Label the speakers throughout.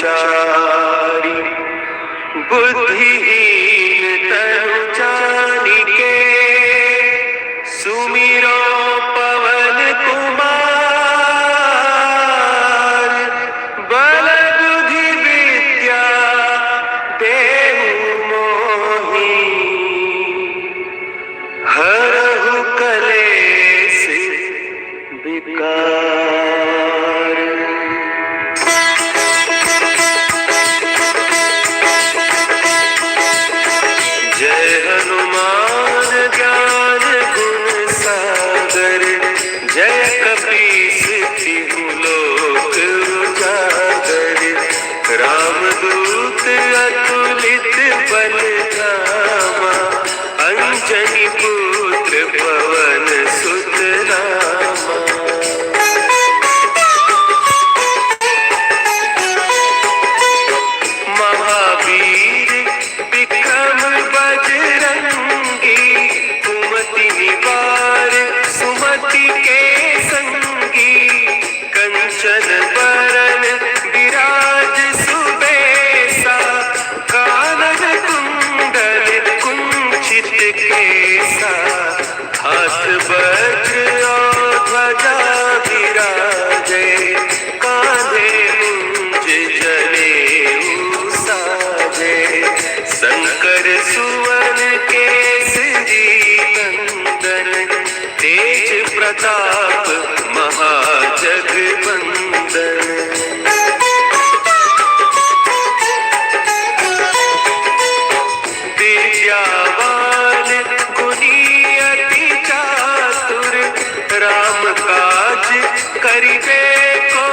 Speaker 1: उचारी, बुद्धिहीन तनु जानिके, सुमिरो पवन कुमार। बल बुद्धि विद्या देहु मोहि, हरहु कलेश विकार। जय हनुमान ज्ञान गुण सागर, जय कपीस तिहु लोक उजागर। रामदूत अतुलित बल धामा, अंजनी पुत्र पवन सुत नामा। महावीर विक्रम बजरंगी, कुमति निवार सुमति के संगी। कंचन बरन विराज सुबेसा, कानन कुंडल कुंचित केसा। हाथ वज्र और ध्वजा विराजे, कांधे मुंज जनेऊ साजे। शंकर सुवन केसरी नंदन, तेज प्रताप महाजगवंदन। विद्यावान गुणी अति चातुर, राम काज करिबे को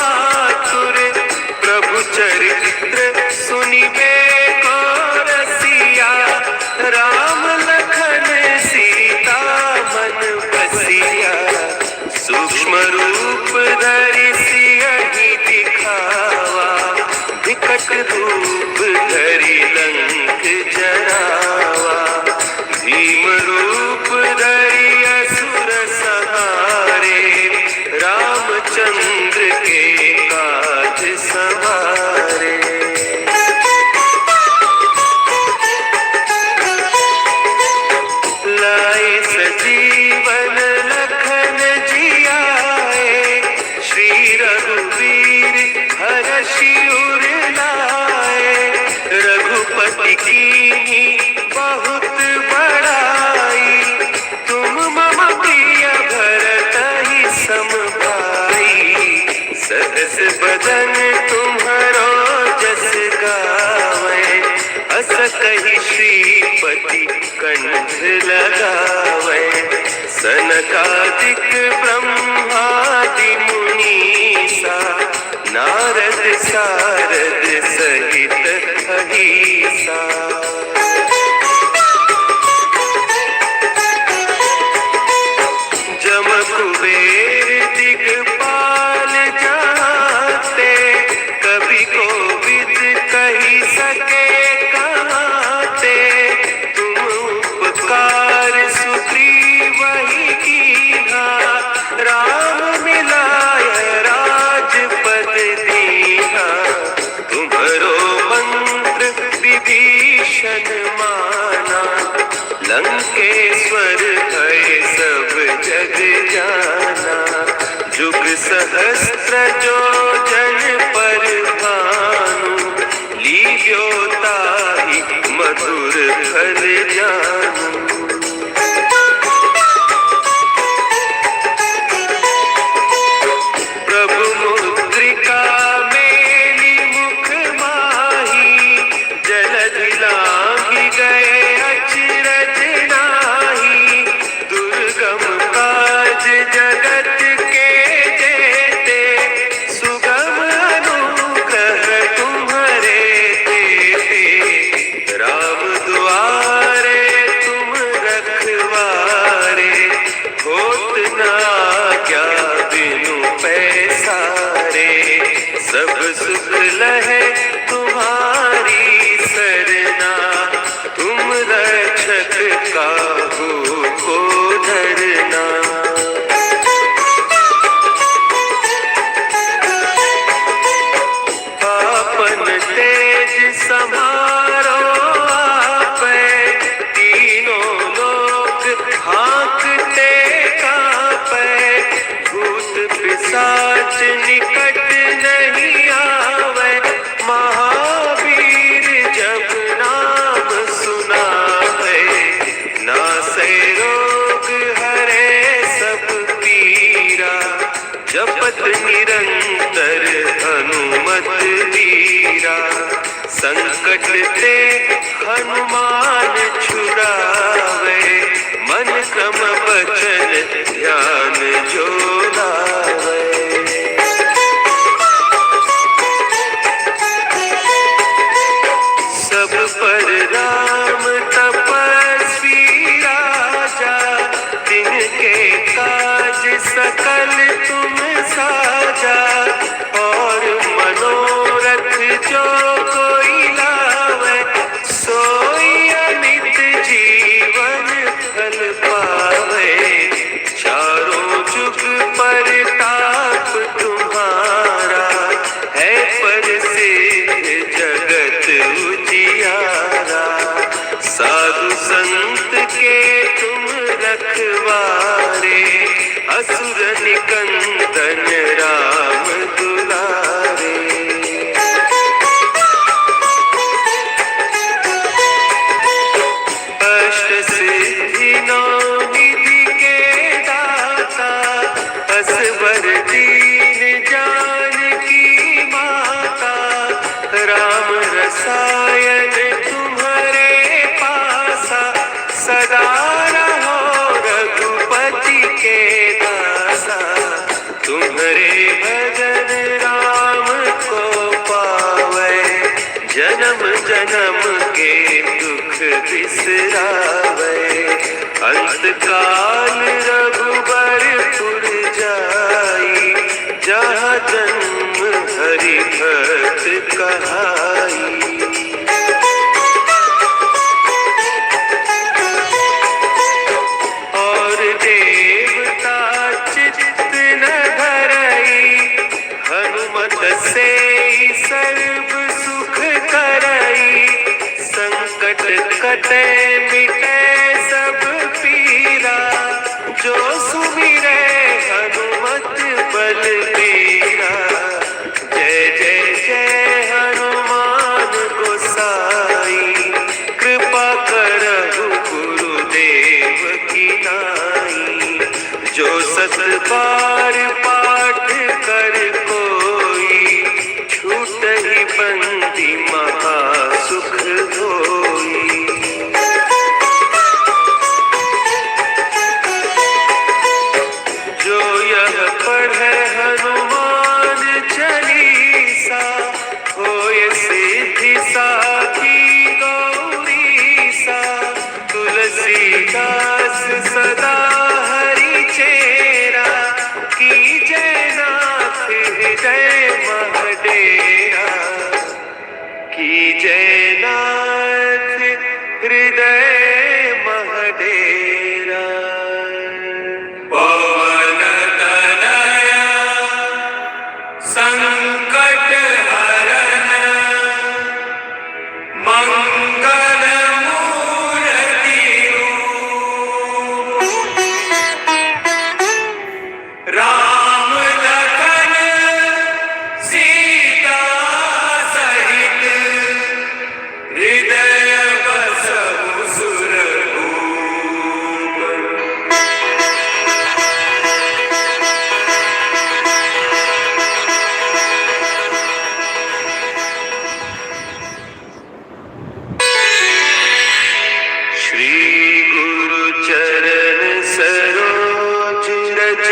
Speaker 1: आतुर। प्रभु चरित्र सुनिबे को रसिया, राम लखन सीता मन बसिया। सूक्ष्म रूप धरि सियहि दिखावा, विकट रूप धरि लंक जरावा। भीम रूप धरि असुर संहारे, रामचंद्र के काज सवारे। लाए सजीवन लखन जियाए, श्री रघुवीर हरषि उर लाए। रघुपति कीन्ही बहुत बड़ाई, तुम मम प्रिय भरतहि सम भाई। सहस बदन तुम्हरो जस गावै, अस कहि श्रीपति कंठ लगावै। सनकादिक ब्रह्मादि मुनीसा, नारद सारद सहित अहिसा। जम कुबेर दिगपाल जाते, कवि कोविद कहि सके कहते। तुम उपकार सुग्रीवहि कीन्हा, राम मिलाय राजपद दीन्हा। तुम्हरो मंत्र विभीषण माना, लंकेश्वर भय सब जग जाना। जुग सहस्त्र जो जन पर भानु, लील्यो ताहि मधुर फल जानू। प्रभु मुद्रिका मेली मुख माही, जलधि लांघि गए अचरज नाही। दुर्गम काज जगत के जेते, सुगम अनुग्रह तुम्हरे तेते। राम दुआरे तुम रखवारे, होत न आज्ञा बिनु पैसारे। सब सुख लहे तुम्हारी सरना, तुम रक्षक काहू को डरना। पाप निकट नहीं आवे। महावीर जब नाम सुनावे, नासे रोग हरे सब पीरा। जपत निरंतर हनुमत वीरा, संकट ते हनुमान छुड़ावे। मन क्रम वचन ध्यान जो लावे। सब पर राम तपस्वी राजा, तिनके काज सकल तुम साजा। और मनोरथ जो कोई लावे, सोई अमित जीवन फल पावे। चारों जुग परताप तुम्हारा, है प्रसिद्ध जगत उजियारा। साधु संत के तुम रखवारे, असुर निकंदन राम दुलारे। अष्ट सिद्धि नौ निधि के दाता, असवर दीन जानकी माता। राम रसायन तुम्हारे पासा, सदा रहो रघुपति के दासा। तुम्हारे भजन राम को पावे, जन्म जन्म के दुख बिसरावे। अंत काल रघुबरपुर जाई, जहाँ जन्म हरि भक्त कहाई। और देवता चित्त न धरई, हनुमत से सर्व सुख करई। संकट कटे मिटे सब पीरा, जो सुमिरे हनुमत बलबीरा। जय जय जय हनुमान गोसाई, कृपा करहु गुरुदेव की नाई। जो सत बार पाठ कर कोई, छूटहि बंदी महासुख होई। जो यह पढ़े हनुमान चालीसा, होय सिद्धि साखी गौरीसा। तुलसीदास सदा हरि चेरा, की जय नाथ हृदय महडेरा। की जय नाथ हृदय महडेरा। पवन तनया संकट हरन, मंगल मूर्ति रूप। राम लखन सीता सहित, हृदय बसहु सुरभूप। श्री गुरु चरण सरोज रज,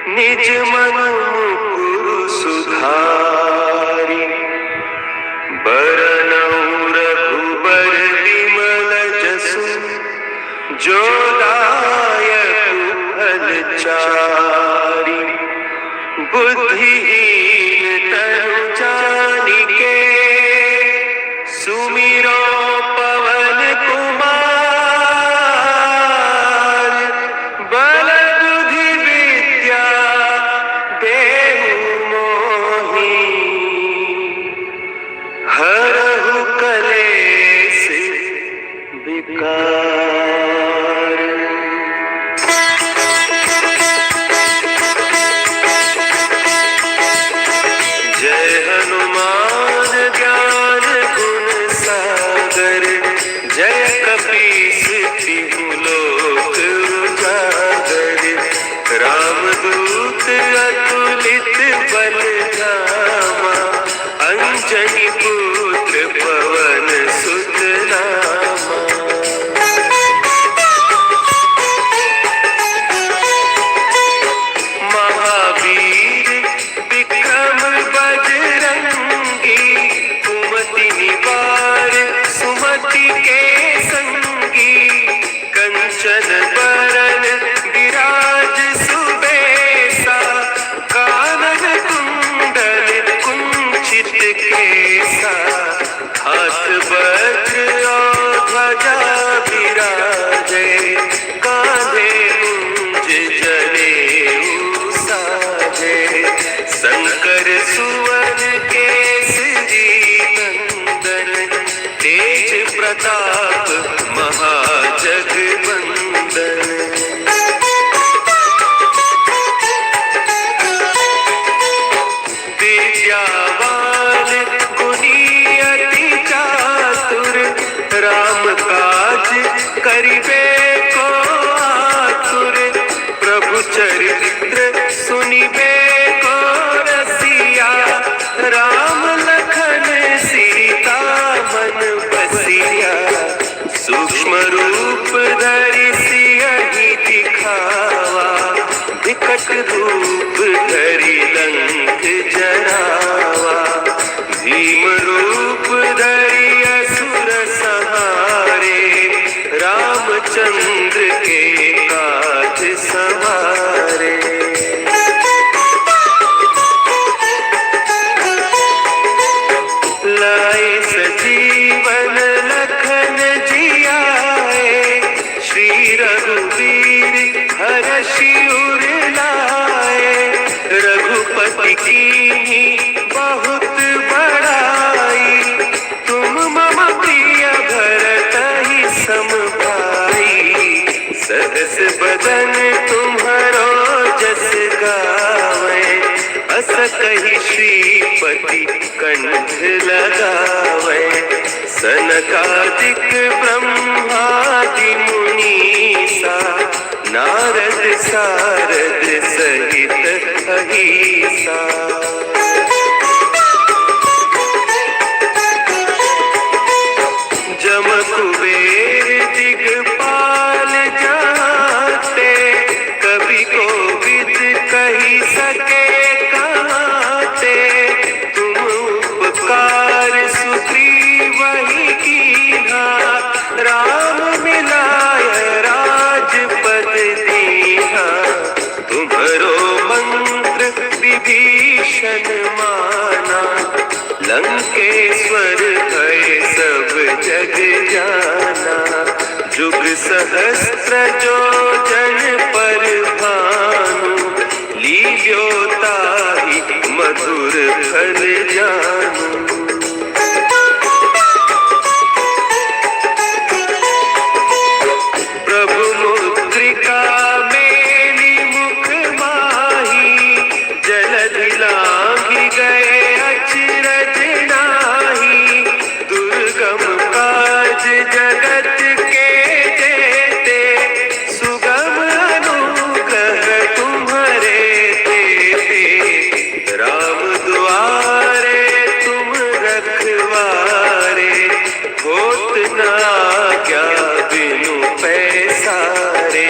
Speaker 1: निज मन मुकुर सुधारि। बरनउँ रघुबर विमल जसु, जो दायक फल चारि। बुद्धिहीन तनु जानिके, सुमिरो पवन कुमार। बल बुद्धि विद्या देहु मोहि, हरहु कलेश विकार। नाशक रूप धरि लंक जरावा, भीम रूप धरि असुर संहारे, रामचंद्र के काज सवारे। लाए सजीवन लखन जियाए, श्री रघुवीर हरषि उर लाए, रघुपति कीन्ही बहुत बड़ाई, तुम मम प्रिय भरतहि सम भाई, सहस बदन तुम्हरो जस गावे, अस कहि श्रीपति कंठ लगावे, सनकादिक ब्रह्मादि मुनीसा, नारद सारद सहित अहीसा। जम कुबेर दिगपाल जाते, कवि कोविद कही सके कहते, तुम उपकार सुग्रीव ही कीन्हा, राम मिलाय राजपद दीन्हा, तुम्हरो मंत्र विभीषण माना, लंकेश्वर भय सब जग जाना, जुग सहस्त्र जो जन पर भानु, लील्यो ताहि मधुर फल जानू। प्रभु मुद्रिका मेली मुख माही, जलधि लांघि गए अचरज नाही, दुर्गम काज जगत के जेते, सुगम अनुग्रह तुम्हारे तेते, राम दुआरे तुम रखवारे, होत न आज्ञा बिनु पैसारे,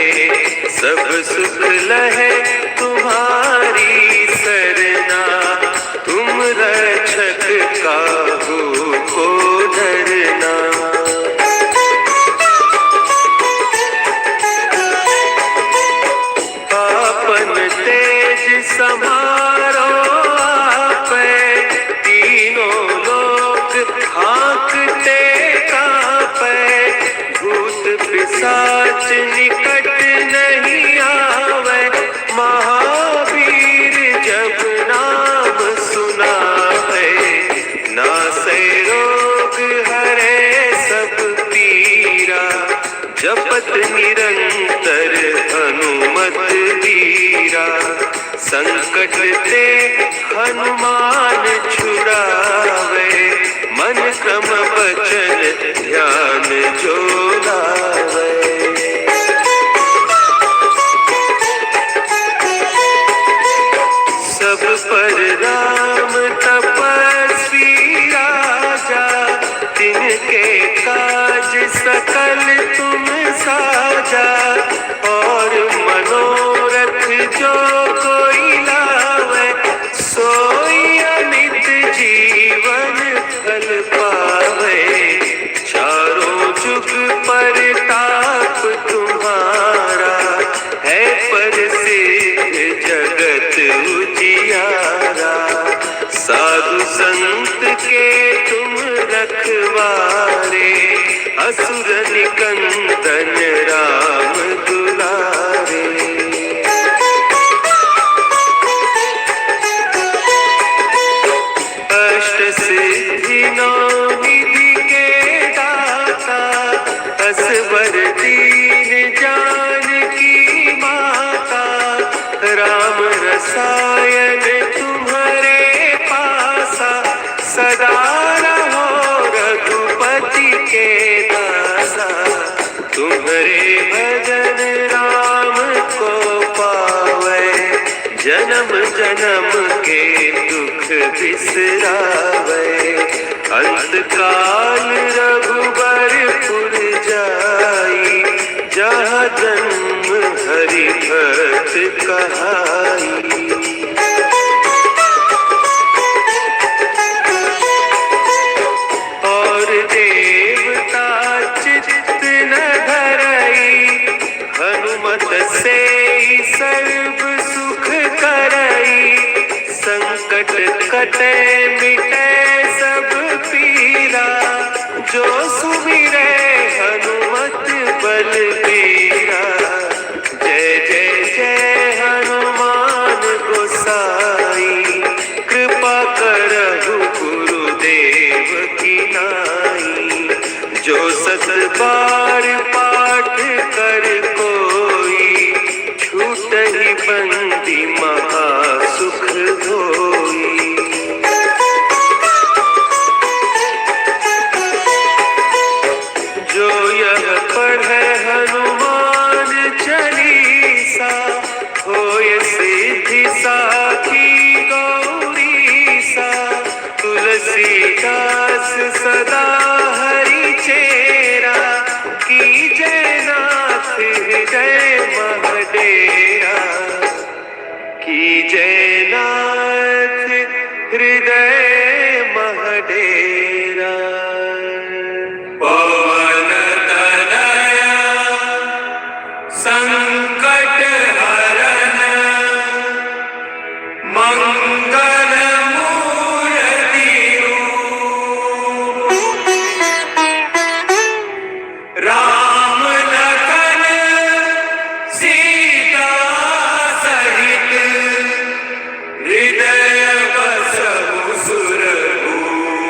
Speaker 1: सब सुख लहे तुम्हारी सरना, तुम रक्षक काहू को डरना। आपन तेज समारो आपै, तीनों लोक हाँकते कांपै, भूत पिशाच निकट नहीं आवे, महावीर जब नाम सुनावे, नासै रोग हरे सब पीरा, जपत निरंतर हनुमत वीरा, संकट ते हनुमान छुड़ावे, मन क्रम वचन ध्यान जो लावे। सब पर राम तपस्वी राजा, तिनके काज सकल तुम साजा, और मनोरथ जो कोई लावे, सोई अमित जीवन फल पावे, चारों जुग परताप तुम्हारा, है प्रसिद्ध जगत उजियारा, साधु संत के तुम रखवारे, असुर निकंदन राम दुलारे। अष्ट सिद्धि नौ निधि के दाता, असवर दीन जानकी माता, राम रसायन तुम्हारे पासा, सदा रहो रघुपति के दासा, तुम्हारे भजन राम को पावे, जन्म जन्म के दुख बिसरावे, अंत काल रघुबरपुर जाई, जहाँ जन्म हरि भक्त कहाई। संकट कटे मिटे सब पीरा, जो सुमिरे हनुमत बलबीरा। जय जय जय हनुमान गोसाई, कृपा करहु गुरुदेव की नाई। जो सत बार पाठ कर कोई, छूटहि बंदी महासुख होई। जो यह पढ़े हनुमान चालीसा, होय सिद्धि साखी गौरीसा। तुलसीदास सदा हरि चेरा, कीजय नाथ हृदय महडेरा। कीजय नाथ हृदय महडेरा। पवन तनया संकट हरन, मंगल मूर्ति रूप। राम लखन सीता सहित, हृदय बसहु सुरभूप।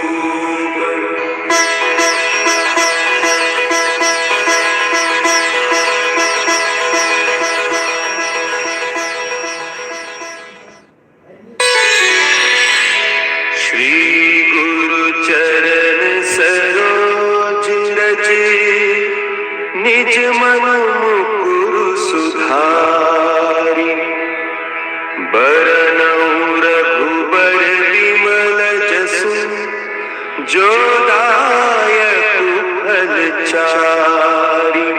Speaker 1: श्री गुरु चरण सरोज रज, निज मन मुकुरु सुधारि। बरनउँ रघुबर विमल जसु, जो दायक फल चारि।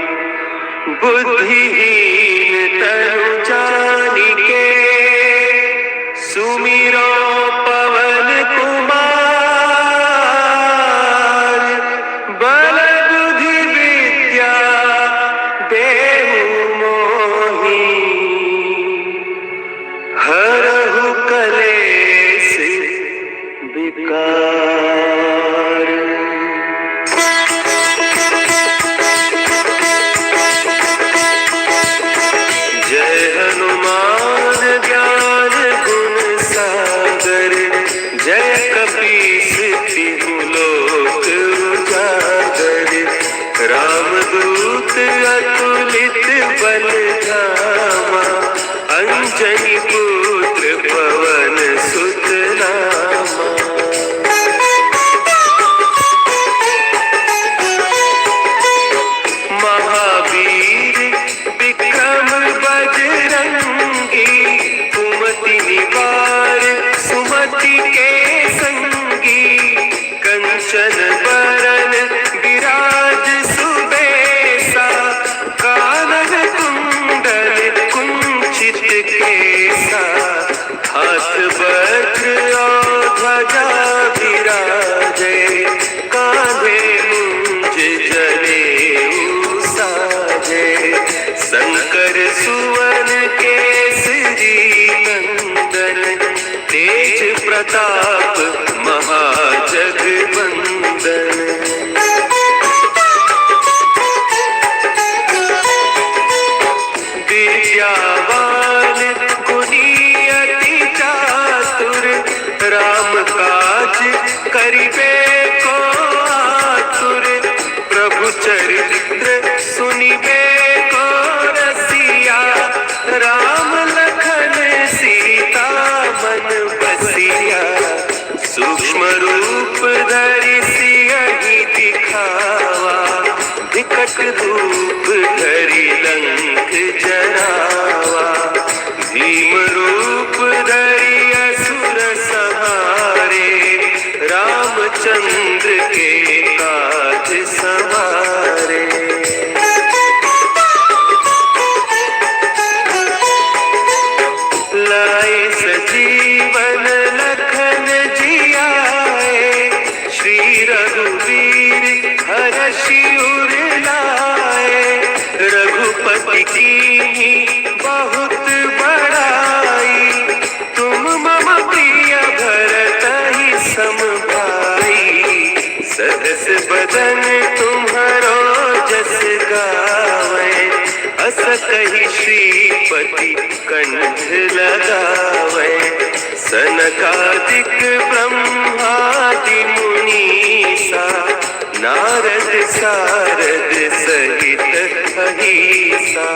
Speaker 1: बुद्धिहीन तनु जानिके, सुमिरो पवन कुमार। बल बुद्धि विद्या देहु मोहि, हरहु कलेश विकार। जय हनुमान ज्ञान गुण सागर, जय कपीस तिहु लोक उजागर। रामदूत अतुलित बल धामा, अंजनी पुत्र पवन सुत नामा। महावीर विक्रम बजरंगी, कुमति निवार सुमति के संगी। कंचन बरन विराज सुबेसा, कानन कुंडल कुंचित केसा। हाथ वज्र और ध्वजा विराजे, कांधे मुंज जनेऊ साजे। शंकर सुवन केसरी नंदन, तेज प्रताप महाजगवंदन। विद्यावान गुणी अति चातुर, राम काज करिबे को आतुर। प्रभु चरित्र सुनिबे को रसिया, राम लखन सीता मन बसिया। सूक्ष्म रूप धरि सियहि दिखावा, विकट रूप धरि लंक जरावा। भीम रूप धरि असुर संहारे, रामचंद्र श्रीपति कंठ लगावे। सनकादिक ब्रह्मादि मुनीसा नारद सारद सहित अहिसा।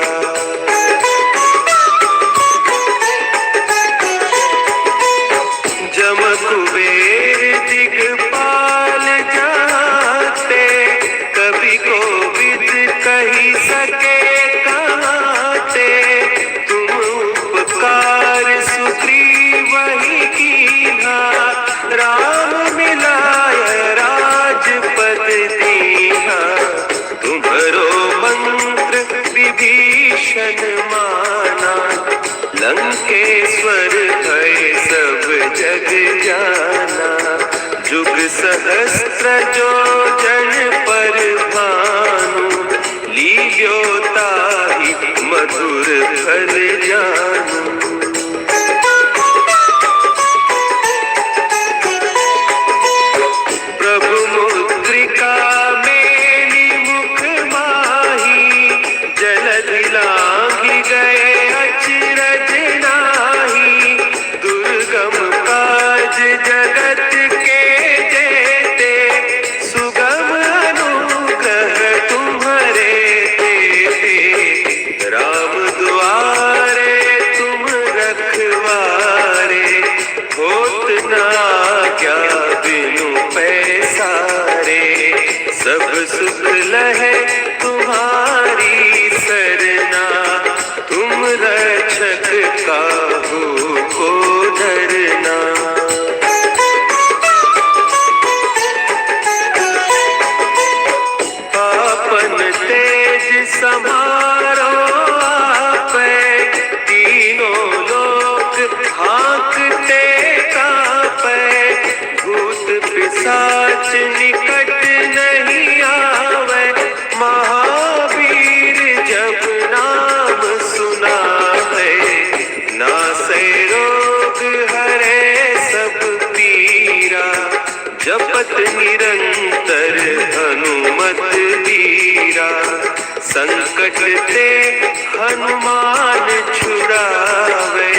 Speaker 1: जम कुबेर दिगपाल जाते, कवि कोविद कही सके कहते। तुम उपकार सुग्रीव ही कीन्हा, राम मिलाय राजपद दीन्हा। तुम्हरो मंत्र विभीषण माना, लंकेश्वर भय सब जग जाना। जुग सहस्त्र जो जन पर भानु, लील्यो ताहि मधुर फल जानू। प्रभु मुद्रिका मेली मुख माही, जलधि लांघि गए अचरज नाही। दुर्गम काज जगत के जेते, सुगम अनुग्रह तुम्हारे तेते। राम दुआरे तुम रखवारे, होत न आज्ञा बिनु पैसारे। सब सुख लहे तुम्हारी सरना, तुम रक्षक काहू को डरना। आपन तेज समारो आपै, तीनों लोक हाँकते कांपै। भूत पिशाच निकट नहीं आवे, महावीर जब नाम सुनावे। नासै रोग हरे सब पीरा, जपत निरंतर हनुमत वीरा। संकट ते हनुमान छुड़ावे,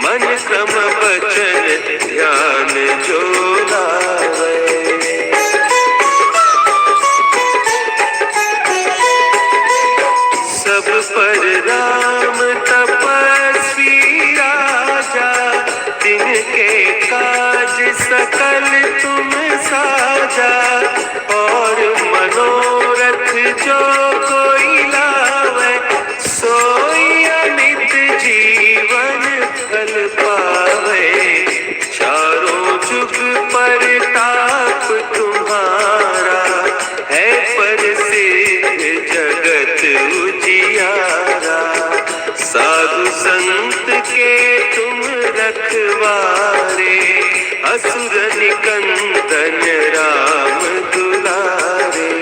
Speaker 1: मन क्रम वचन ध्यान जो लावे। सब पर राम तपस्वी राजा, तिनके काज सकल तुम साजा। और मनोरथ जो कोई लावे, सोई अमित जीवन फल पावे। चारों जुग परताप तुम्हारा, है प्रसिद्ध जगत उजियारा। साधु संत के तुम रखवारे, असुर निकंदन राम दुलारे।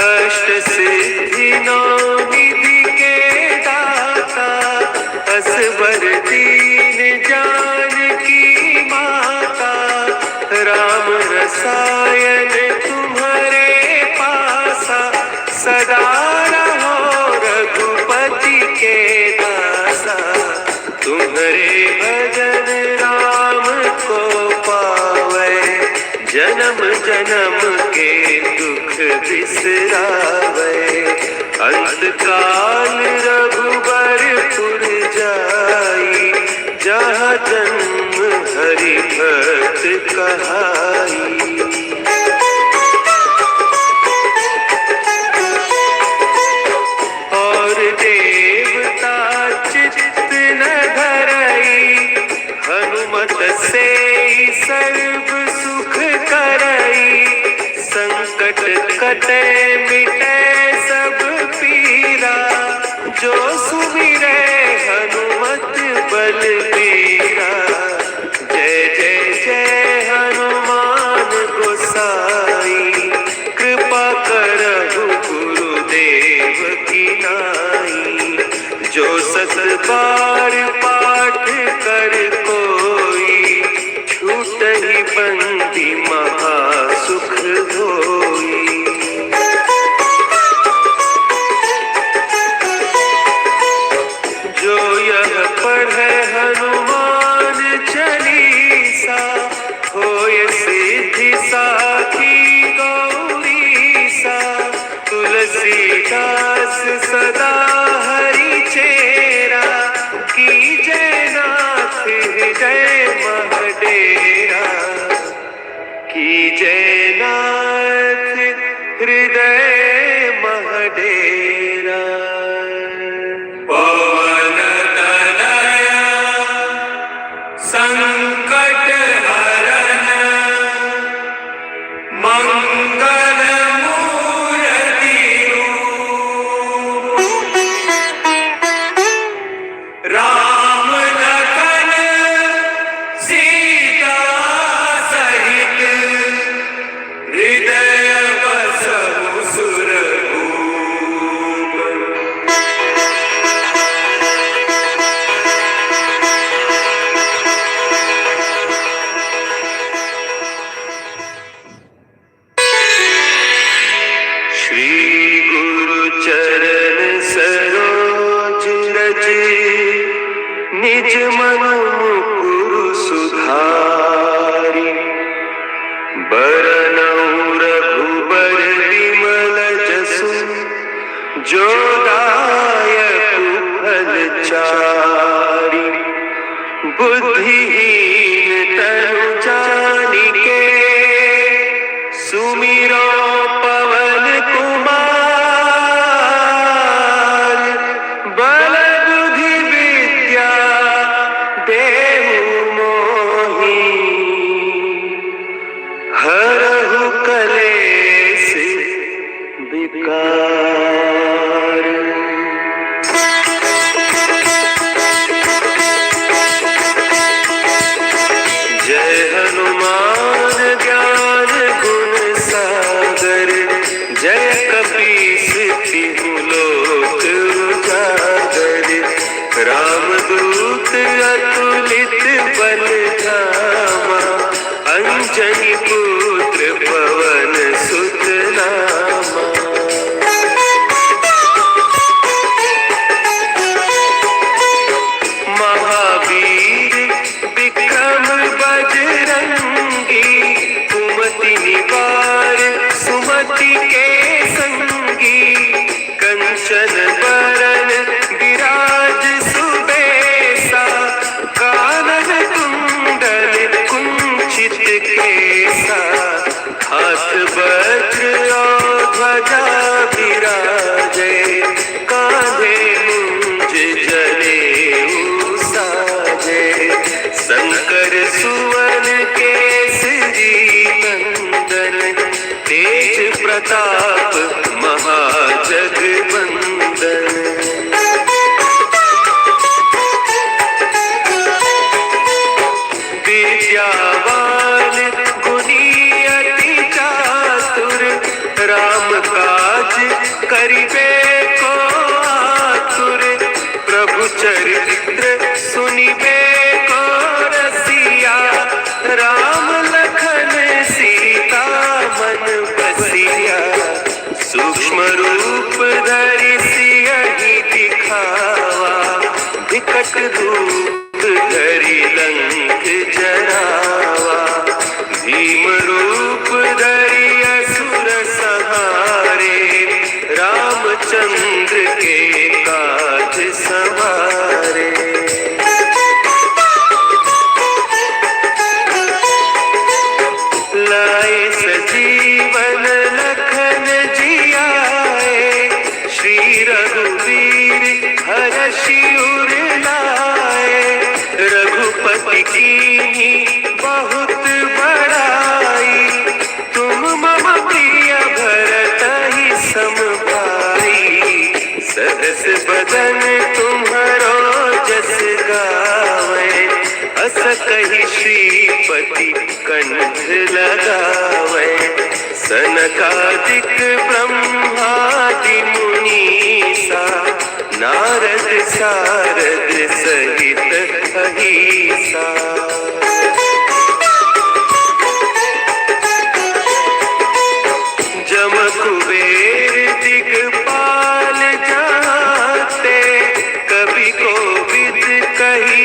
Speaker 1: अष्ट सिद्धि नौ निधि के दाता, असवर दीन जानकी माता। राम रसायन तुम्हारे पासा, सदा रहो रघुपति के दासा। तुम्हारे भजन राम को पावे, जन्म जन्म के दुख बिसरावे। अंत काल रघुबरपुर जाई, जहाँ जन्म हरि भक्त कहाई। और देवता चित्त न धरई, हनुमत से सर्व सुख करई। संकट कटे मिटे सब पीरा, जो सुमिरै हनुमत बलबीरा। जय जय जय हनुमान गोसाई, कृपा करहु गुरुदेव की नाई। जो सत बार पाठ कर कोई, छूटहि बंदी महासुख होई। पढ़े हनुमान चालीसा, होय सिद्धि साखी गौरीसा। तुलसीदास सदा हरि चेरा, कीजय नाथ हृदय महडेरा। कीजय नाथ हृदय महडेरा। पवन तनया संकट हरन, मंगल मूर्ति रूप। राम लखन सीता सहित, हृदय बसहु सुरभूप। श्री गुरु चरण सरोज रज, निज मन मुकुरु सुधारि। बरनउँ रघुबर विमल जसु, जो दायक फल चारि। बुद्धिहीन तनु जानिके, सुमिरो पवन कुमार। बल बुद्धि विद्या देहु मोहि, हरहु कलेश विकार। जय हनुमान ज्ञान गुण सागर, जय कपीस तिहु लोक उजागर। रामदूत अतुलित बल धामा, अंजनी पुत्र पवन सुत नामा। महावीर विक्रम बजरंगी, कुमति निवार सुमति के संगी। कंचन बरन विराज सुबेसा, कानन कुंडल कुंचित केसा। हाथ वज्र और ध्वजा विराजे, कांधे मुंज जनेऊ साजे। शंकर सुवन केसरी नंदन, तेज प्रताप महाजगवंदन। विद्यावान गुणी अति चातुर, राम काज करिबे को आतुर। प्रभु चरित्र सुनिबे को रसिया, राम लखन सीता मन बसिया। सूक्ष्म रूप धरि सियहि दिखावा, विकट रूप धरि लंक जरावा। भीम रूप धरि असुर संहारे, रामचंद्र के काज सवारे। लाए सजीवन लखन जियाए, श्री रघुवीर हरषि उर लाए। रघुपति कीन्ही बहुत बड़ाई, तुम मम प्रिय भरतहि सम भाई। सहस बदन तुम्हरो जस गावे, अस कहि श्रीपति कंठ लगावे। सनकादिक ब्रह्मादि मुनीसा, नारद सारद सहित अहिसा। जम कुबेर दिगपाल जाते, कवि कोविद कही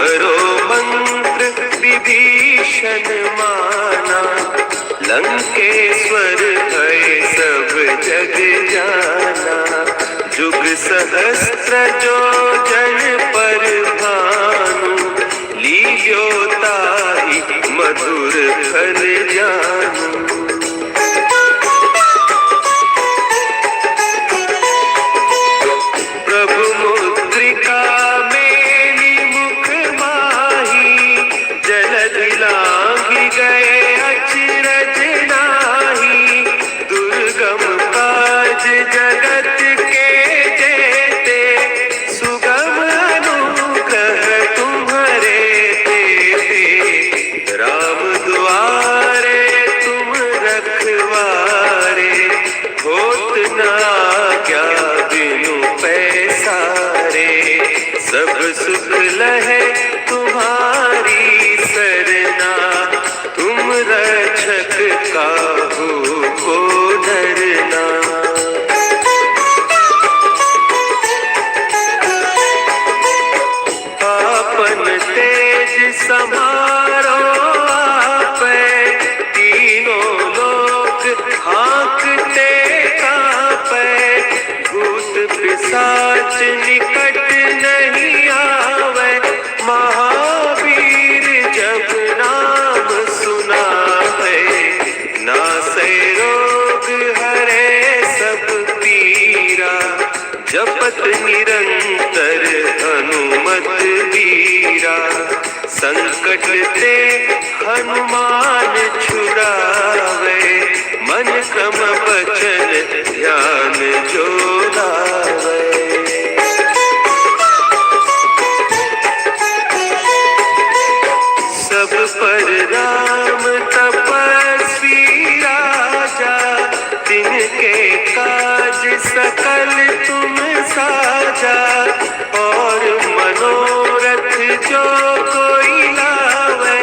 Speaker 1: करो मंत्र विभीषण माना, लंकेश्वर है सब जग जाना। जुग सहस्त्र जो जन पर भानु, लील्यो ताहि मधुर फल जानू। प्रभु मुद्रिका मेली मुख माही, जलधि लांघि गए अचरज नाही। दुर्गम काज जगत के जेते, सुगम अनुग्रह तुम्हारे तेते। राम दुआरे तुम रखवारे, होत ना क्या बिनु पैसारे। सब सुख लहे तुम्हारी सरना, तुम रक्षक काहू को डरना। आपन तेज समारो आपै, तीनों लोक हाँकते कांपै। भूत पिशाच निकट नहीं आवे, महावीर जब नाम सुनावे। नासै रोग हरे सब पीरा, जपत निरंतर हनुमत वीरा। संकट ते हनुमान छुड़ावे, मन क्रम बचन ध्यान जो लावे। सब पर राम तपस्वी राजा, तिनके काज सकल तुम साजा। और मनोरथ जो कोई लावे,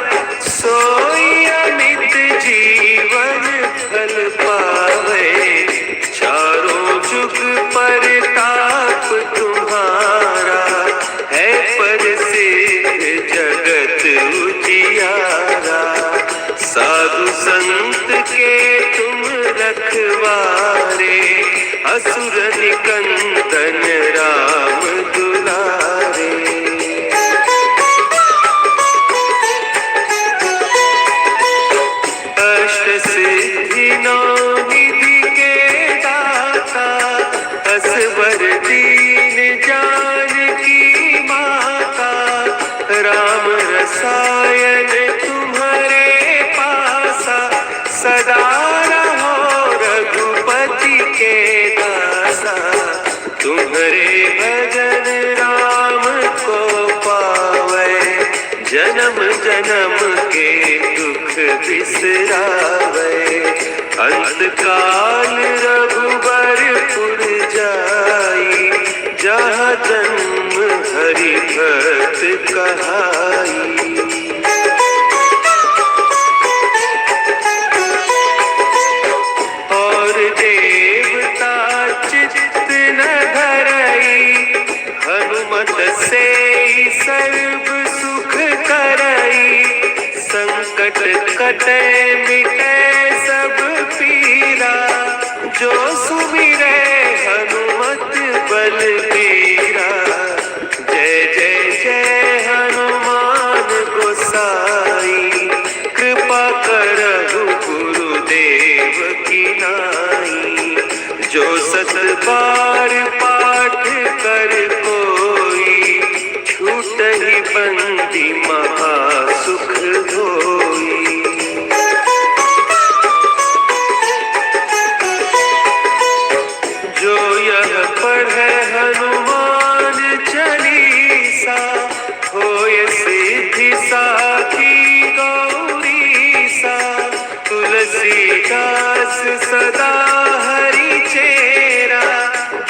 Speaker 1: सोई अमित जीवन फल पावे। चारों जुग परताप तुम्हारा, है प्रसिद्ध जगत उजियारा। साधु संत के तुम रखवारे, असुर निकंदन राम दुलारे। अष्ट सिद्धि नौ निधि के दाता, असवर दीन जानकी माता। राम रसायन तुम्हारे पासा, सदा रहो रघुपति के दासा। तुम्हारे भजन राम को पावे, जन्म जन्म के दुख बिसरावे। अंत काल रघुबरपुर जाई, जहाँ जन्म हरि भक्त कहाई। और देवता चित्त न धरई, हनुमत से सर्व सुख करई। संकट कटे मिटे सब पीरा, जो सुमिरे हनुमत बलबीरा। जय जय जय हनुमान गोसाई, कृपा करहु गुरुदेव की नाई। जो सत बार पाठ कर कोई, छूटहि बंदी महासुख होई। जो यह पढ़े हनुमान चालीसा, होय सिद्धि साखी गौरीसा। तुलसीदास सदा हरि चेरा,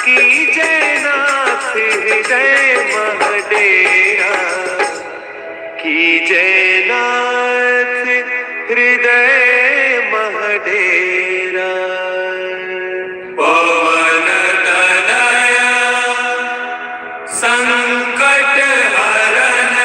Speaker 1: कीजय नाथ हृदय महडेरा। कीजय नाथ हृदय महडेरा।
Speaker 2: पवन तनय संकट हरन,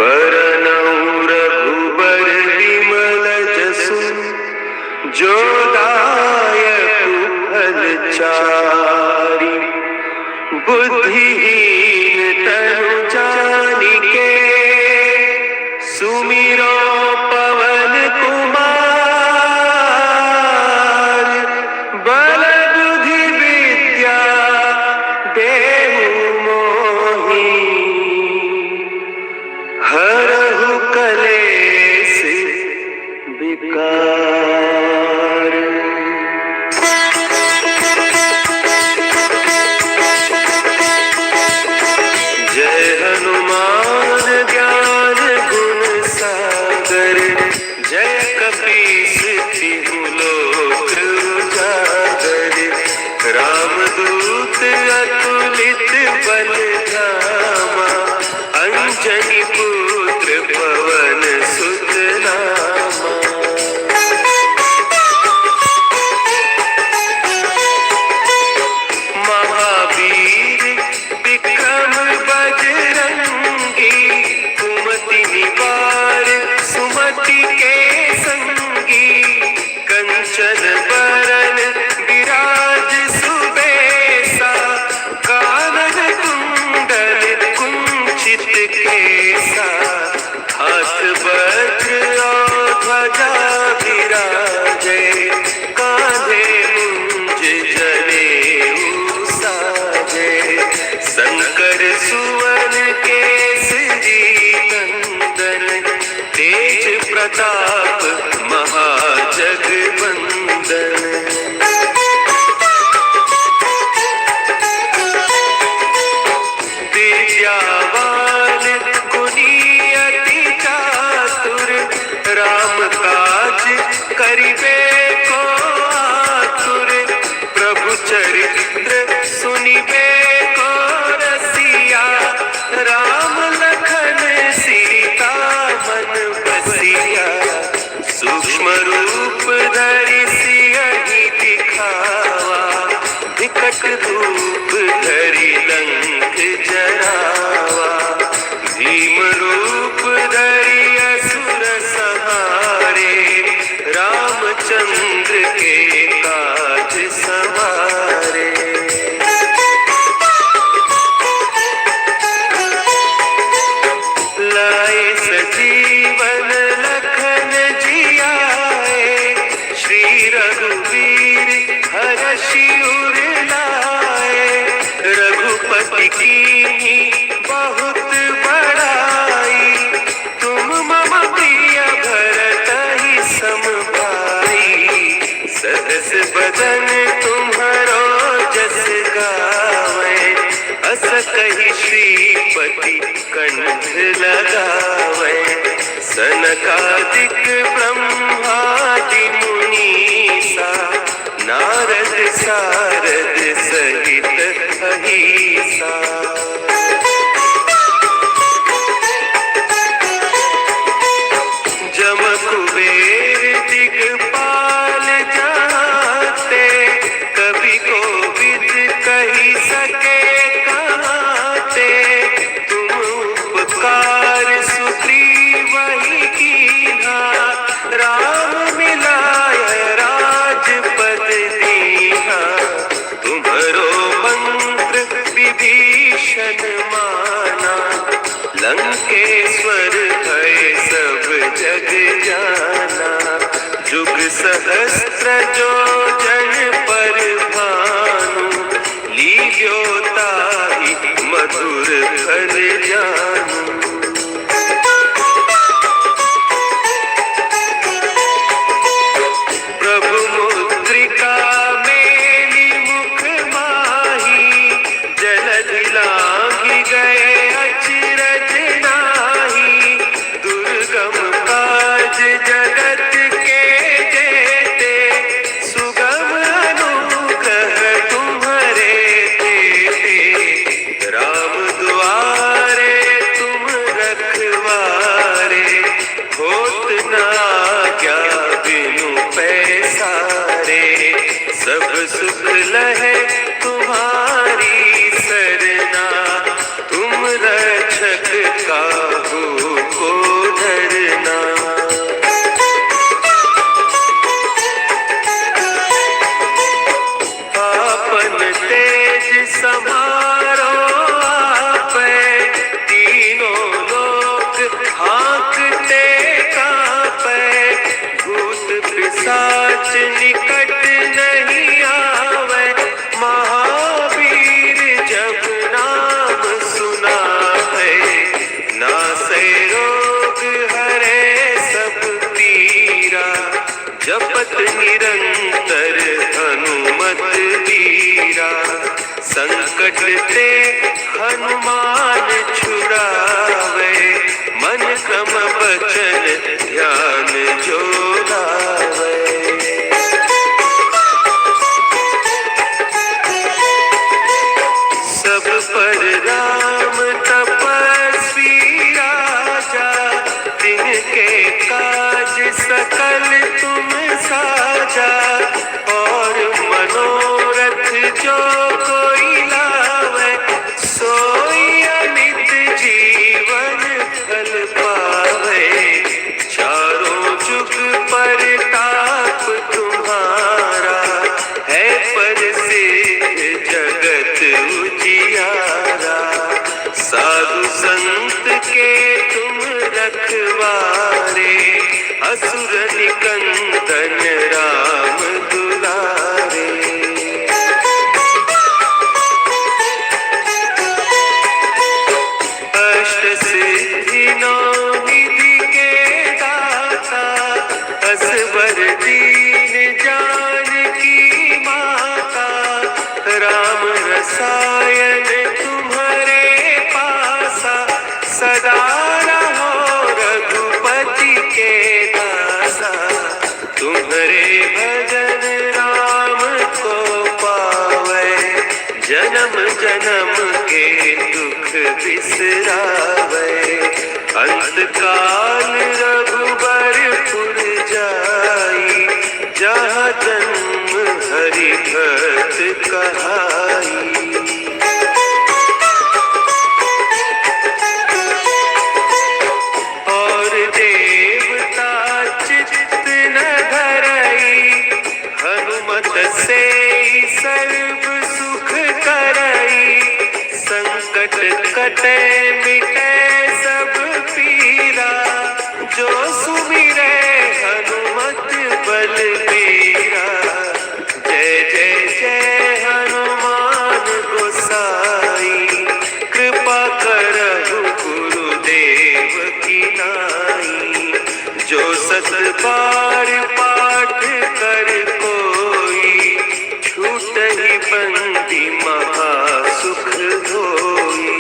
Speaker 1: बरनउँ रघुबर विमल जसु जो दायक फल चारि। बुद्धिहीन तनु जानिके सुमिरो पवन कुमार। बल बुद्धि विद्या देहु मोहि हरहु कलेस विकार। जय हनुमान ज्ञान गुण सागर। जय कपीस तिहु लोक उजागर। रामदूत अतुलित बल धामा। अंजनी पुत्र पवन सुत नामा। महावीर विक्रम बजरंगी। कुमति निवार सुमति के संगी। कंचन बरन विराज सुबेसा। कानन कुंडल कुंचित केसा। हाथ वज्र और ध्वजा विराजे। कांधे मुंज जनेऊ साजे। शंकर सुवन केसरी नंदन। तेज प्रताप महाजगवंदन। विद्यावान गुणी अति चातुर। राम काज करिबे को आतुर। प्रभु चरित्र सुनिबे को रसिया। राम लखन सीता मन बसिया। सूक्ष्म रूप धरि सियहि दिखावा। विकट रूप धरि लंक जरावा। भीम रूप धरि असुर संहारे। रामचंद्र के काज सवारे। लाए सजीवन लखन जियाए। श्री रघुवीर हरषि उर लाए। रघुपति कीन्ही बहुत बड़ाई। तुम मम प्रिय भरतहि सम भाई। सहस बदन तुम्हरो जस गावै। अस कहि श्रीपति कंठ लगावै। सनकादिक ब्रह्मादि मुनीसा। नारद सारद सहित अहीसा। जम कुबेर दिगपाल जाते। कवि कोविद कहि सके कहते। तुम उपकार सुग्रीवहि कीन्हा। राम मिलाय राजपद दीन्हा। तुम्हरो मंत्र विभीषण माना। लंकेश्वर भय सब जग जाना। जुग सहस्त्र जो जन पर भानु। लील्यो ताहि मधुर फल जानू। प्रभु मुद्रिका मेली मुख माही। जलधि लांघि गए अचरज नाही। दुर्गम काज जगत के जेते। सुगम नासै रोग हरे सब पीरा, जपत निरंतर हनुमत बीरा। संकट ते हनुमान छुड़ावे, मन क्रम बचन ध्यान जो लावे। सब पर राम तपस्वी राजा, तिनके काज सकल तुम साजा। और मनोरथ जो कोई लावे, सोई अमित जीवन फल पावे। चारों जुग परताप तुम्हारा, है प्रसिद्ध जगत उजियारा। साधु संत के तुम रखवारे, असुर निकंदन राम दुलारे। अष्ट सिद्धि नौ निधि के दाता, असवर दीन जानकी माता। राम रसायन तुम्हारे पासा, सदा रहो रघुपति के दासा। तुम्हारे भजन राम को पावे, जन्म जन्म के दुख बिसरावे। अंत काल रघुबरपुर जाई, जहाँ जन्म हरि भक्त कहाई। और देवता चित्त न धरई, हनुमत से सर्व सुख करई। संकट कटे मिटे सब पीरा, जो सुमिरे हनुमत बलबीरा। जय जय जय हनुमान गोसाई, कृपा करहु गुरुदेव की नाई। जो सत बार पाठ कर कोई, छूटहि बंदी महासुख होई।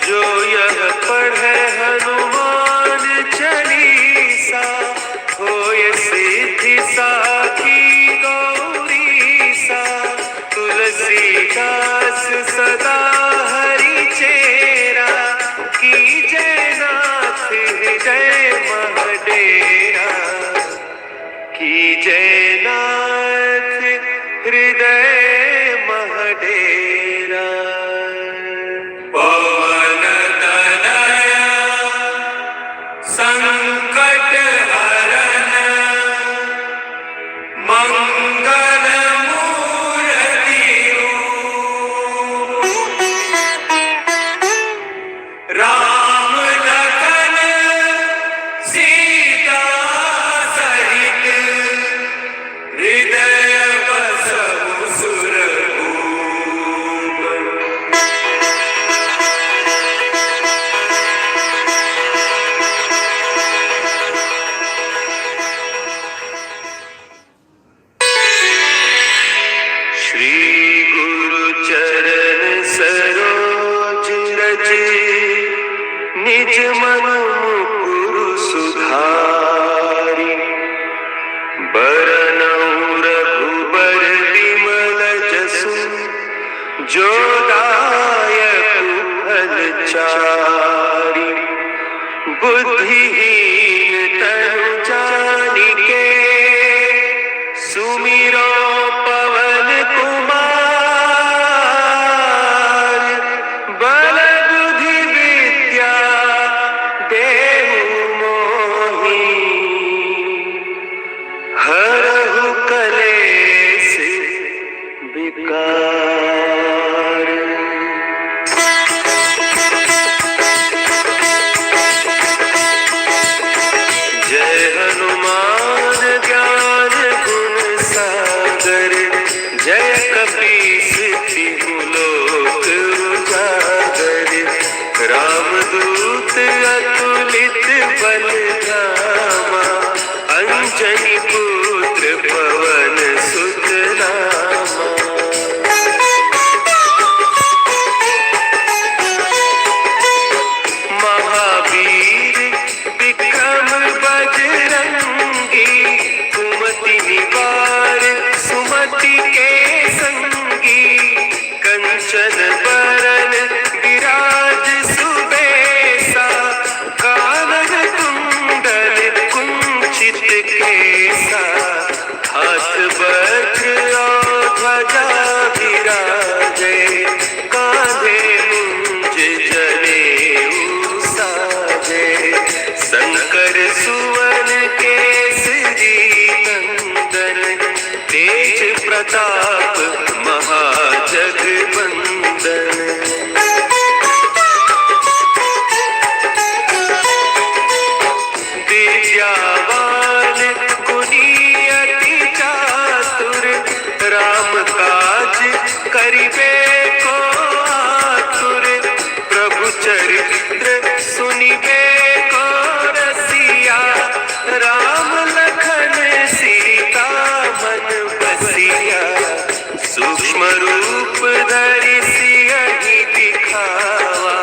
Speaker 1: जो यह पढ़े हनुमान चालीसा, होय सिद्धि साखी गौरीसा। तुलसीदास सदा हरि चेरा, कीजय नाथ हृदय महडेरा। कीजय नाथ हृदय महडेरा। पवन तनय संकट हरन, मंगल मूर्ति रूप। राम लखन सीता सहित, हृदय बसहु सुरभूप। श्री गुरु चरण सरोज रज, निज मन मुकुरु सुधारि। बरनउँ रघुबर बिमल जसु, जो दायक फल चारि। बुद्धिहीन तनु जानिके, सुमिरो पवन कुमार। बल बुद्धि विद्या देहु मोहि, हरहु कलेश विकार। जय कंचन बरन विराज सुबेसा, कानन कुंडल कुंचित केसा, हाथ वज्र और ध्वजा विराजे, कांधे मुंज जनेऊ साजे, शंकर सुवन केसरी नंदन, तेज प्रताप महाजगवंदन। विद्यावान गुणी अति चातुर, राम काज करिबे को आतुर, प्रभु चरित्र सुनिबे को रसिया, राम लखन सीता मन बसिया, सूक्ष्म रूप धरि सियहि दिखावा,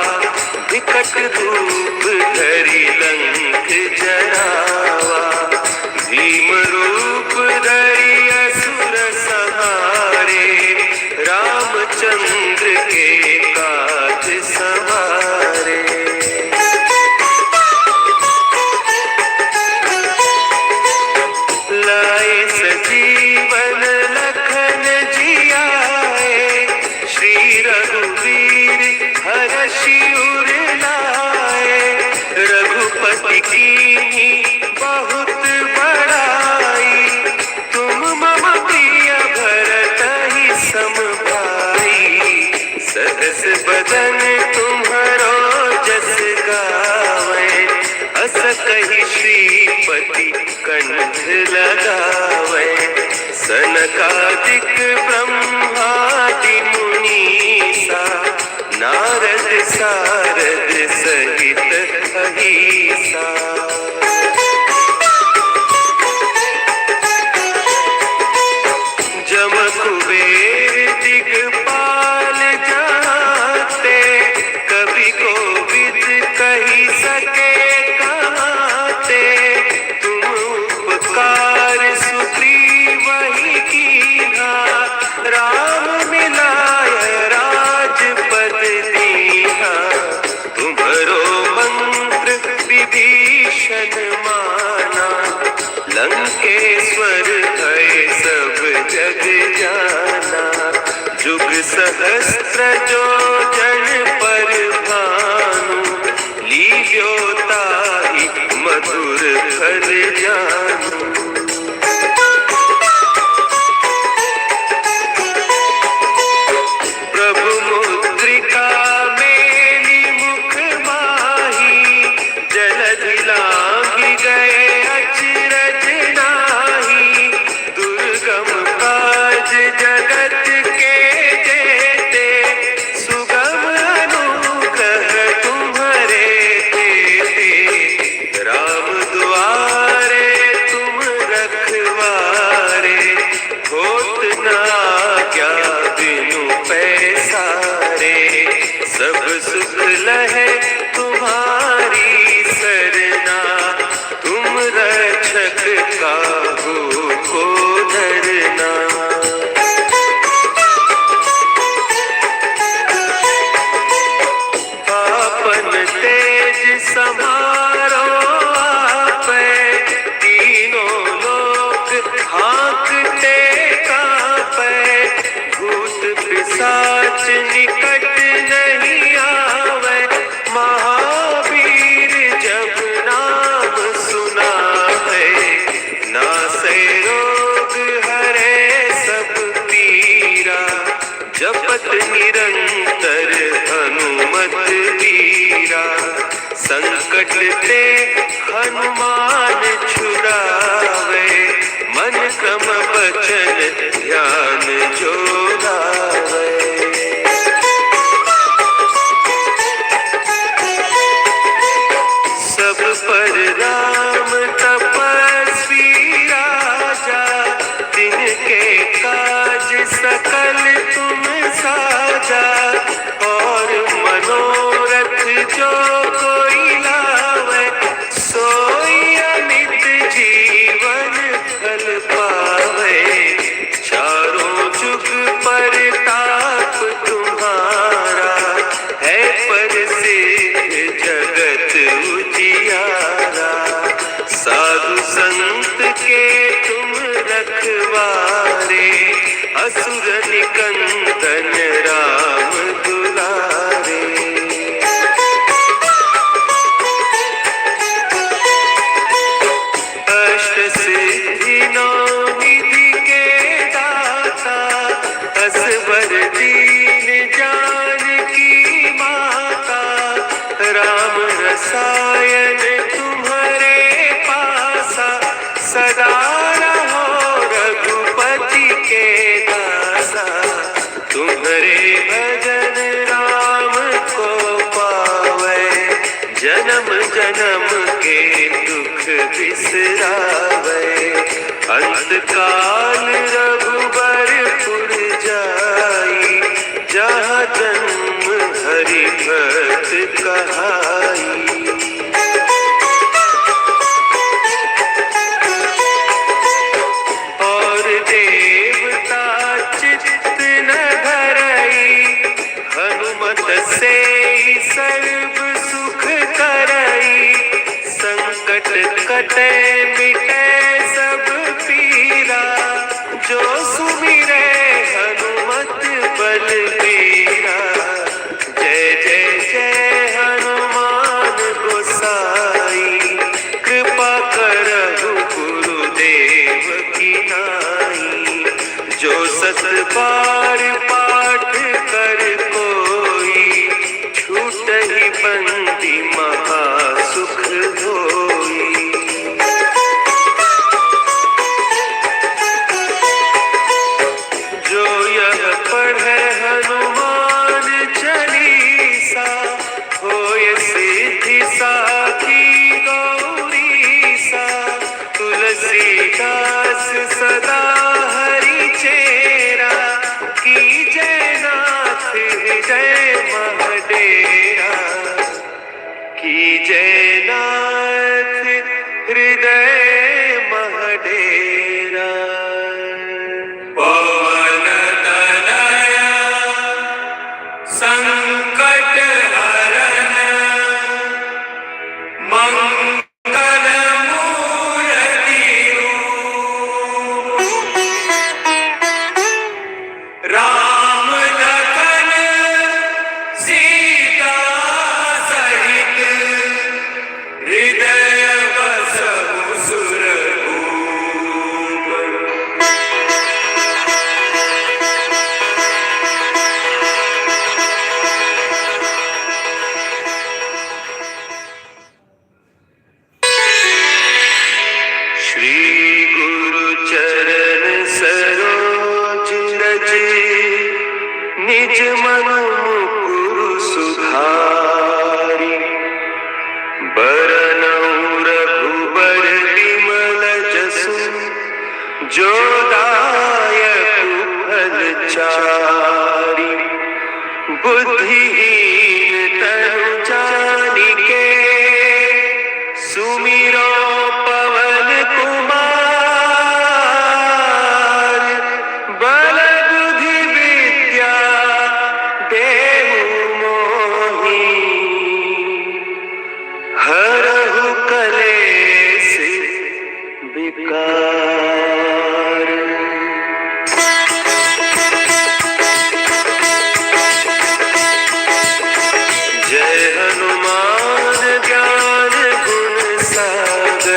Speaker 1: विकट रूप धरि लंक जरावा, भीम रूप धरि असुर संहारे, रामचंद्र के काज सवारे। लाए सजीवन लखन जियाए, श्री रघुवीर हरषि उर लाए, रघुपति कीन्ही बहुत बड़ाई, तुम मम प्रिय भरतहि सम भाई, सहस बदन तुम्हरो जस गावै, अस कहि श्रीपति कंठ लगावै, सनकादिक ब्रह्मादि मुनीसा, नारद सारद सहित अहीसा। जम कुबेर दिगपाल जाते, कवि कोविद कही सके कहते, तुम उपकार सुग्रीव ही कीन्हा, राम मिलाय राजपद दीन्हा, तुम्हरो मंत्र विभीषण माना, लंकेश्वर भय सब जग जाना, जुग सहस्त्र जो जन पर भानु, लील्यो ताहि मधुर फल जानू। प्रभु मुद्रिका मेली मुख माही, जलधि लांघि गए अचरज नाही, दुर्गम काज जगत के जेते, सुगम अनुग्रह तुम्हरे तेते, राम दुआरे तुम रखवारे, होत न आज्ञा बिनु पैसारे, सब सुख लहे तुम्हारी सरना, तुम रक्षक काहू को डरना। आपन तेज समारो आपै, तीनों लोक हाँकते कांपै, भूत पिशाच निकट नहीं आवे, महावीर जब नाम सुना है, नासै रोग हरे सब पीरा, जपत निरंतर हनुमत वीरा, संकट ते हनुमान छुड़ावे, मन क्रम वचन ध्यान जो लावे। सब पर राम तपस्वी राजा, तिनके काज सकल तुम साजा, और मनोरथ जो कोई लावे, सोई अमित जीवन फल पावे, रसायन तुम्हारे पासा, सदा रहो रघुपति के दासा। तुम्हारे भजन राम को पावे, जन्म जन्म के दुख बिसरावे। अंत काल रघुबरपुर जाई, जहाँ जन्म हरि भक्त कहाई। और देवता चित्त न धरई, हनुमत से सर्व सुख करई। संकट कटे मिटे सब पीरा, जो सुमिरे हनुमत बलबीरा। जय जय जय हनुमान गोसाई, कृपा करहु गुरुदेव की नाई। जो सत बार पाठ कर कोई, छूटहि बंदी महासुख होई। जो यह पढ़े हनुमान चालीसा, होय सिद्धि साखी गौरीसा। तुलसीदास सदा हरि चेरा, कीजय नाथ हृदय महडेरा। कीजय नाथ हृदय महडेरा। पवन तनया संकट हरन, मंगल मूर्ति रूप। राम लखन सीता सहित, हृदय बसहु सुरभूप। श्री गुरु चरण सरोज रज, निज मन मुकुर सुधारि। बरनउँ रघुबर विमल जसु, जो दायक फल चारि। बुद्धिहीन तनु जानिके, सुमिरो पवन कुमार। बल बुद्धि विद्या देहु मोहि, हरहु कलेश विकार। जय हनुमान ज्ञान गुण सागर,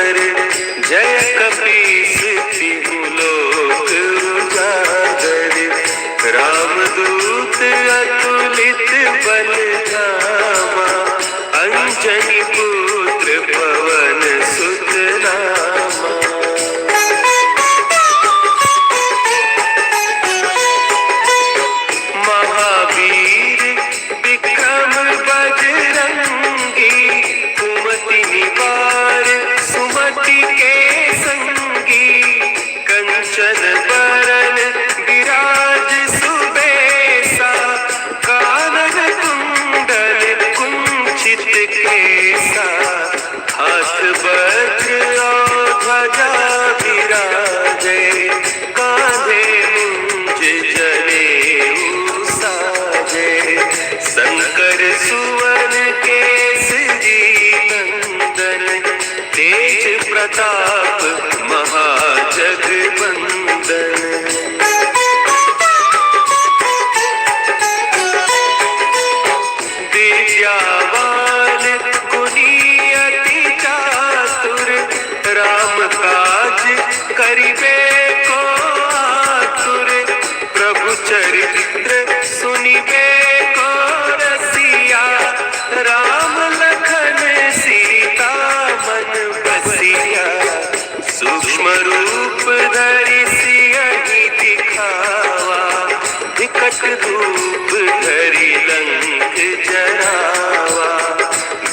Speaker 1: मस्तक धूप धरि लंक जरावा,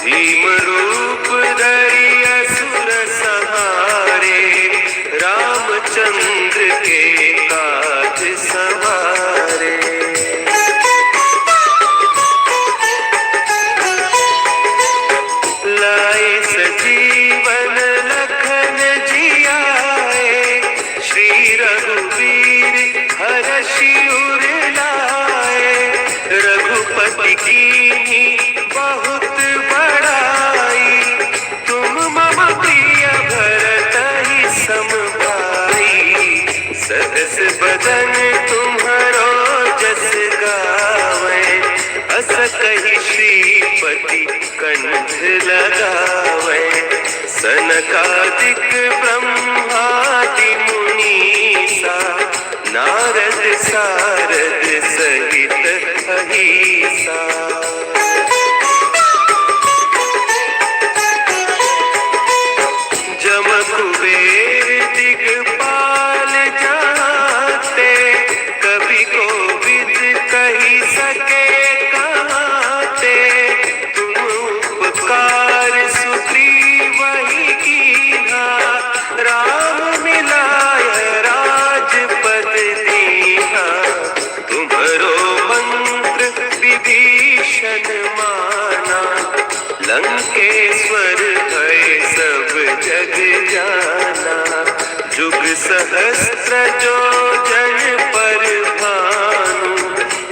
Speaker 1: भीम रूप धरि असुर संहारे, रामचंद्र के काज सवारे। लाए सजीवन लखन जियाए, श्री रघुवीर हरषि उर लाए, रघुपति कीन्ही बहुत बड़ाई, तुम मम प्रिय भरतहि सम भाई, सहस बदन तुम्हरो जस गावै, अस कहि श्रीपति कंठ लगावै, सनकादिक ब्रह्मादि मुनीसा, नारद सारद सहित अहीसा। जम कुबेर दिगपाल जाते, कवि कोविद कही सके कहते, तुम उपकार सुग्रीव ही कीन्हा, राम मिलाय राजपद दीन्हा, तुम्हरो मंत्र विभीषण माना, लंकेश्वर भय सब जग जाना, जुग सहस्त्र जो जन पर भानु,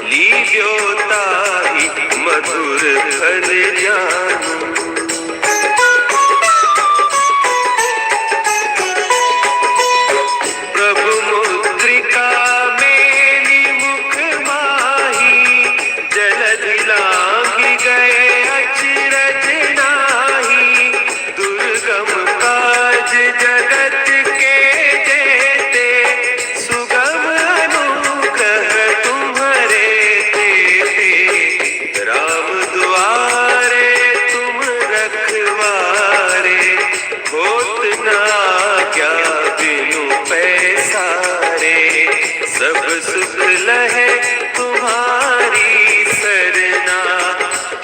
Speaker 1: लील्यो ताहि मधुर फल जानू। प्रभु मुद्रिका मेली मुख माही, जलधि लांघि गए अचरज नाही, दुर्गम काज जगत के जेते, सुगम अनुग्रह तुम्हरे तेते, राम दुआरे तुम रखवारे, होत न आज्ञा बिनु पैसारे, सब सुख लहे तुम्हारी सरना,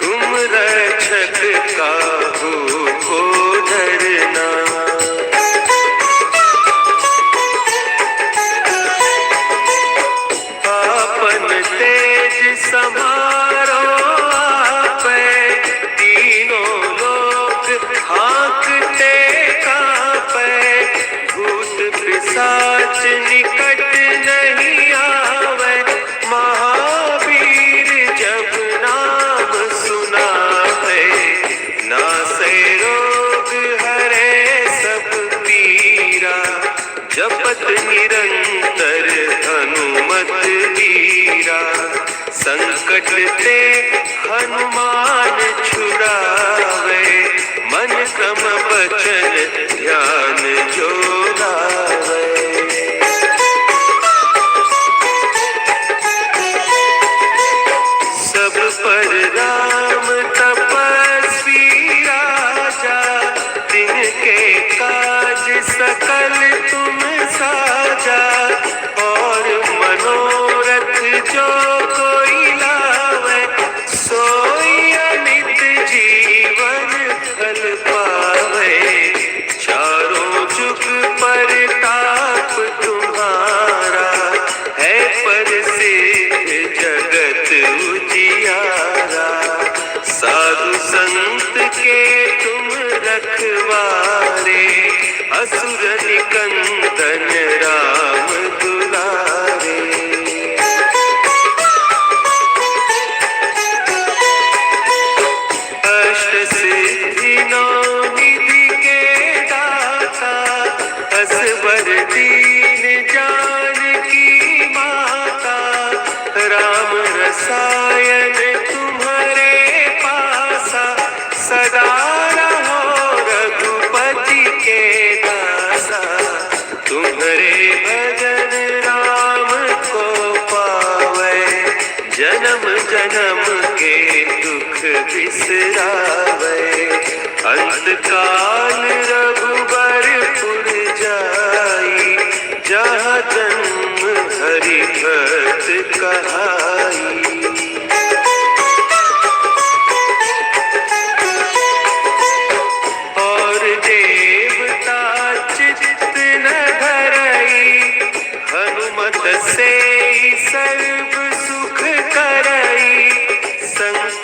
Speaker 1: तुम रक्षक काहू को डरना। आपन तेज समारो आपै, तीनों लोक हाँकते कांपै, भूत पिशाच निकट नहीं आवे, महावीर जब नाम सुनावे, नासै रोग हरे सब पीरा, जपत निरंतर हनुमत वीरा, संकट ते हनुमान छुड़ावे, मन क्रम वचन ध्यान जो लावे। सब पर राम तपस्वी राजा, तिनके काज सकल तुम साजा, और मनोरथ जो कोई लावे, सोई अमित जीवन फल पावे, चारों जुग परताप तुम्हारा, है प्रसिद्ध जगत उजियारा, साधु संत के तुम रखवारे, असुर निकंदन राम दुलारे। अष्ट सिद्धि नौ निधि के दाता, असवर दीन जानकी माता, राम रसायन तुम्हारे पासा, सदा रहो रघुपति के दासा, तुम्हारे भजन राम को पावे, जन्म जन्म के दुख बिसरावे, अंत काल रघुबरपुर जाई, जहाँ जन्म हरि भक्त कहाई।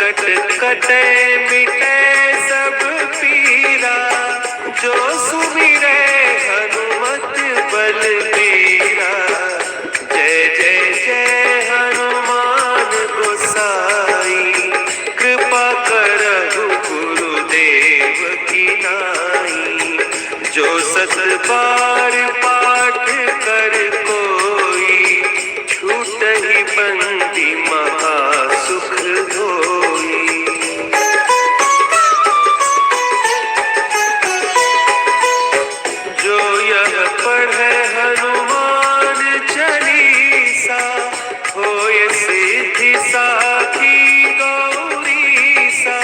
Speaker 1: संकट कटे मिटे सब पीरा, जो सुमिरे हनुमत बलबीरा। जय जय जय हनुमान गोसाई, कृपा करहु गुरुदेव की नाई। जो सत बार पाठ कर कोई, छूटहि बंदी महासुख होई। जो यह पढ़े हनुमान चालीसा, होय सिद्धि साखी गौरीसा।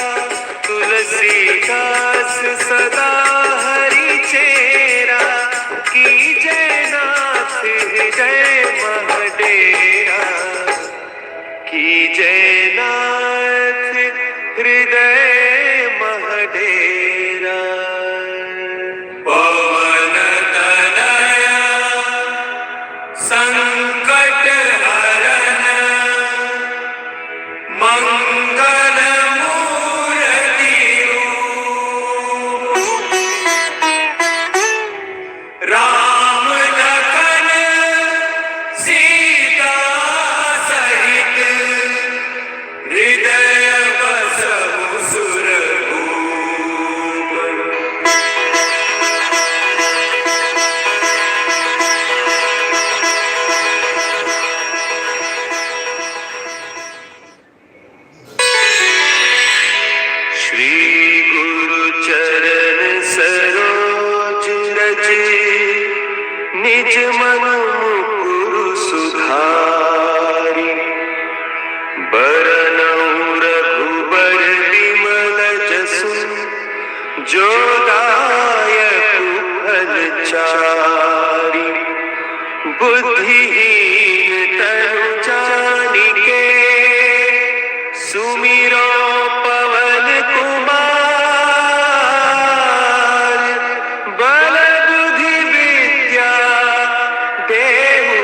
Speaker 1: तुलसीदास सदा हरि चेरा, कीजय नाथ हृदय महडेरा। कीजय नाथ हृदय